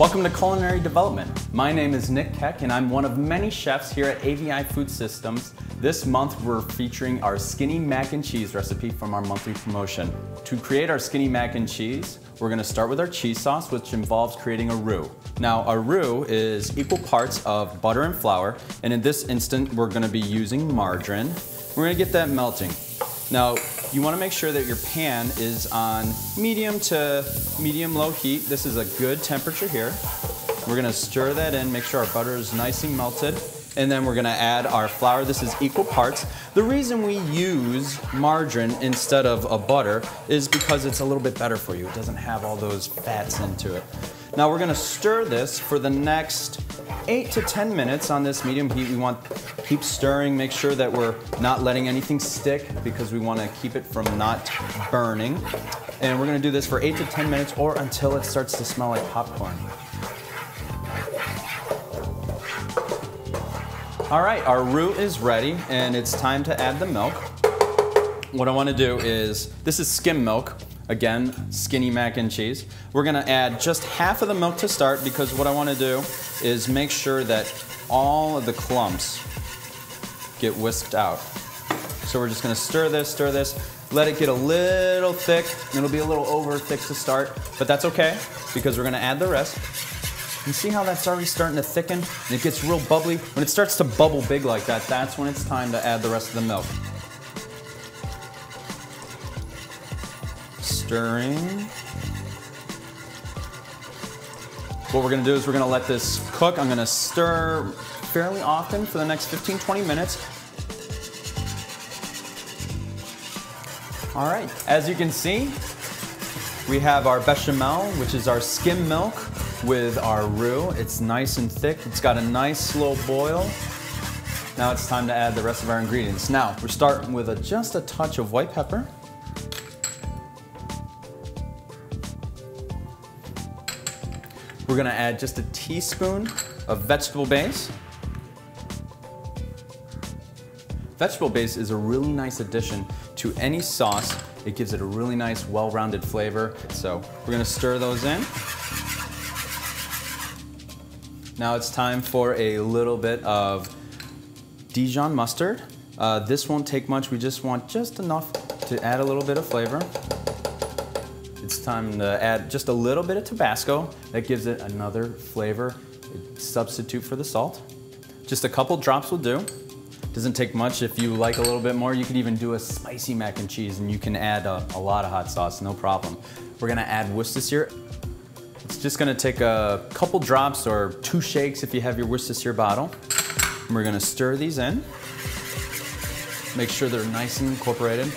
Welcome to Culinary Development. My name is Nick Keck and I'm one of many chefs here at AVI Foodsystems. This month we're featuring our skinny mac and cheese recipe from our monthly promotion. To create our skinny mac and cheese, we're going to start with our cheese sauce, which involves creating a roux. Now our roux is equal parts of butter and flour, and in this instant we're going to be using margarine. We're going to get that melting. Now, you want to make sure that your pan is on medium to medium-low heat. This is a good temperature here. We're going to stir that in, make sure our butter is nice and melted, and then we're going to add our flour. This is equal parts. The reason we use margarine instead of a butter is because it's a little bit better for you. It doesn't have all those fats into it. Now we're going to stir this for the next 8 to 10 minutes on this medium heat. We want to keep stirring, make sure that we're not letting anything stick because we want to keep it from not burning. And we're going to do this for 8 to 10 minutes or until it starts to smell like popcorn. All right, our roux is ready and it's time to add the milk. What I want to do is, this is skim milk. Again, skinny mac and cheese. We're gonna add just half of the milk to start because what I wanna do is make sure that all of the clumps get whisked out. So we're just gonna stir this, let it get a little thick. It'll be a little over thick to start, but that's okay because we're gonna add the rest. You see how that's already starting to thicken? And it gets real bubbly. When it starts to bubble big like that, that's when it's time to add the rest of the milk. Stirring. What we're going to do is we're going to let this cook. I'm going to stir fairly often for the next 15-20 minutes. All right, as you can see, we have our bechamel, which is our skim milk with our roux. It's nice and thick. It's got a nice slow boil. Now it's time to add the rest of our ingredients. Now, we're starting with just a touch of white pepper. We're gonna add just a teaspoon of vegetable base. Vegetable base is a really nice addition to any sauce. It gives it a really nice, well-rounded flavor. So we're gonna stir those in. Now it's time for a little bit of Dijon mustard. This won't take much. We just want just enough to add a little bit of flavor. It's time to add just a little bit of Tabasco. That gives it another flavor, a substitute for the salt. Just a couple drops will do. Doesn't take much. If you like a little bit more, you could even do a spicy mac and cheese and you can add a lot of hot sauce, no problem. We're gonna add Worcestershire. It's just gonna take a couple drops or 2 shakes if you have your Worcestershire bottle. And we're gonna stir these in. Make sure they're nice and incorporated.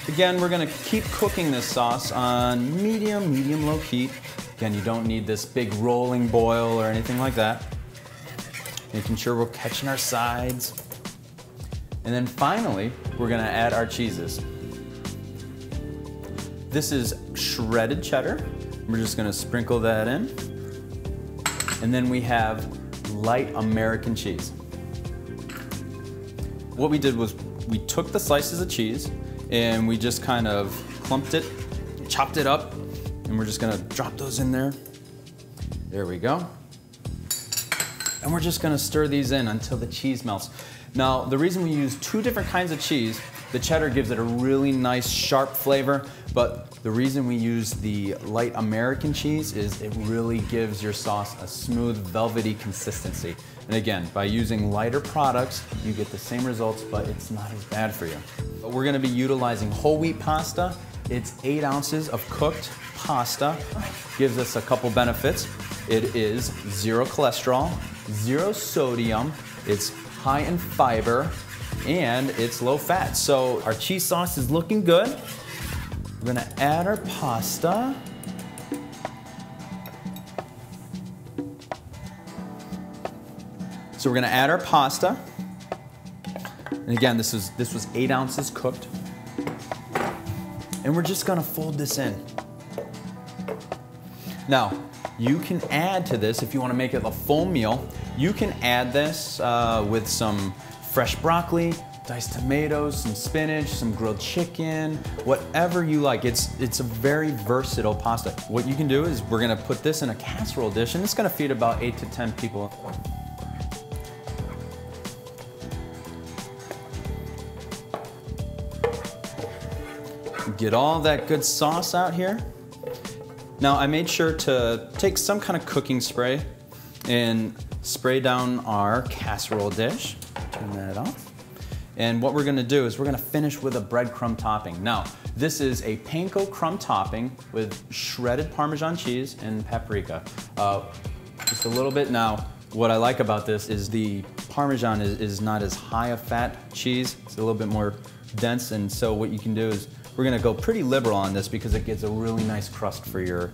Again, we're gonna keep cooking this sauce on medium-low heat. Again, you don't need this big rolling boil or anything like that. Making sure we're catching our sides. And then finally, we're gonna add our cheeses. This is shredded cheddar. We're just gonna sprinkle that in. And then we have light American cheese. What we did was we took the slices of cheese and we just kind of clumped it, chopped it up, and we're just gonna drop those in there. There we go. And we're just gonna stir these in until the cheese melts. Now, the reason we use 2 different kinds of cheese, the cheddar gives it a really nice sharp flavor, but the reason we use the light American cheese is it really gives your sauce a smooth, velvety consistency. And again, by using lighter products, you get the same results, but it's not as bad for you. But we're gonna be utilizing whole wheat pasta. It's 8 ounces of cooked pasta. Gives us a couple benefits. It is 0 cholesterol, 0 sodium, it's high in fiber, and it's low fat. So our cheese sauce is looking good. We're gonna add our pasta. So we're gonna add our pasta. And again, this was 8 ounces cooked. And we're just gonna fold this in. Now, you can add to this, if you wanna make it a full meal, you can add this with some fresh broccoli diced tomatoes, some spinach, some grilled chicken, whatever you like. It's a very versatile pasta. What you can do is we're gonna put this in a casserole dish, and it's gonna feed about 8 to 10 people. Get all that good sauce out here. Now I made sure to take some kind of cooking spray and spray down our casserole dish. Turn that off. And what we're gonna do is we're gonna finish with a breadcrumb topping. Now, this is a panko crumb topping with shredded Parmesan cheese and paprika. Just a little bit. Now, what I like about this is the Parmesan is not as high a fat cheese. It's a little bit more dense, and so what you can do is we're gonna go pretty liberal on this because it gives a really nice crust for your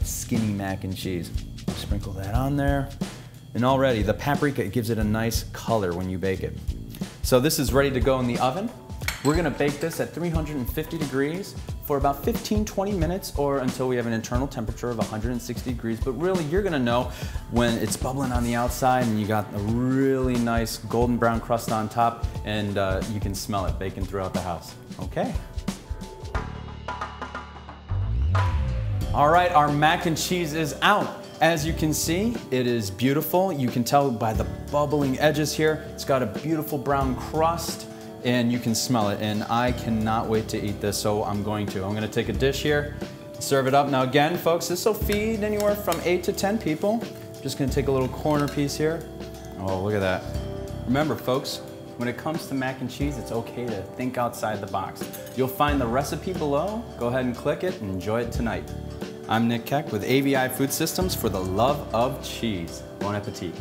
skinny mac and cheese. Sprinkle that on there. And already the paprika, it gives it a nice color when you bake it. So this is ready to go in the oven. We're gonna bake this at 350 degrees for about 15-20 minutes, or until we have an internal temperature of 160 degrees. But really, you're gonna know when it's bubbling on the outside and you got a really nice golden brown crust on top, and you can smell it baking throughout the house. Okay. All right, our mac and cheese is out. As you can see, it is beautiful. You can tell by the bubbling edges here. It's got a beautiful brown crust, and you can smell it, and I cannot wait to eat this, so I'm going to take a dish here, serve it up. Now again, folks, this will feed anywhere from 8 to 10 people. I'm just gonna take a little corner piece here. Oh, look at that. Remember, folks, when it comes to mac and cheese, it's okay to think outside the box. You'll find the recipe below. Go ahead and click it and enjoy it tonight. I'm Nick Keck with AVI Food Systems for the love of cheese. Bon appetit.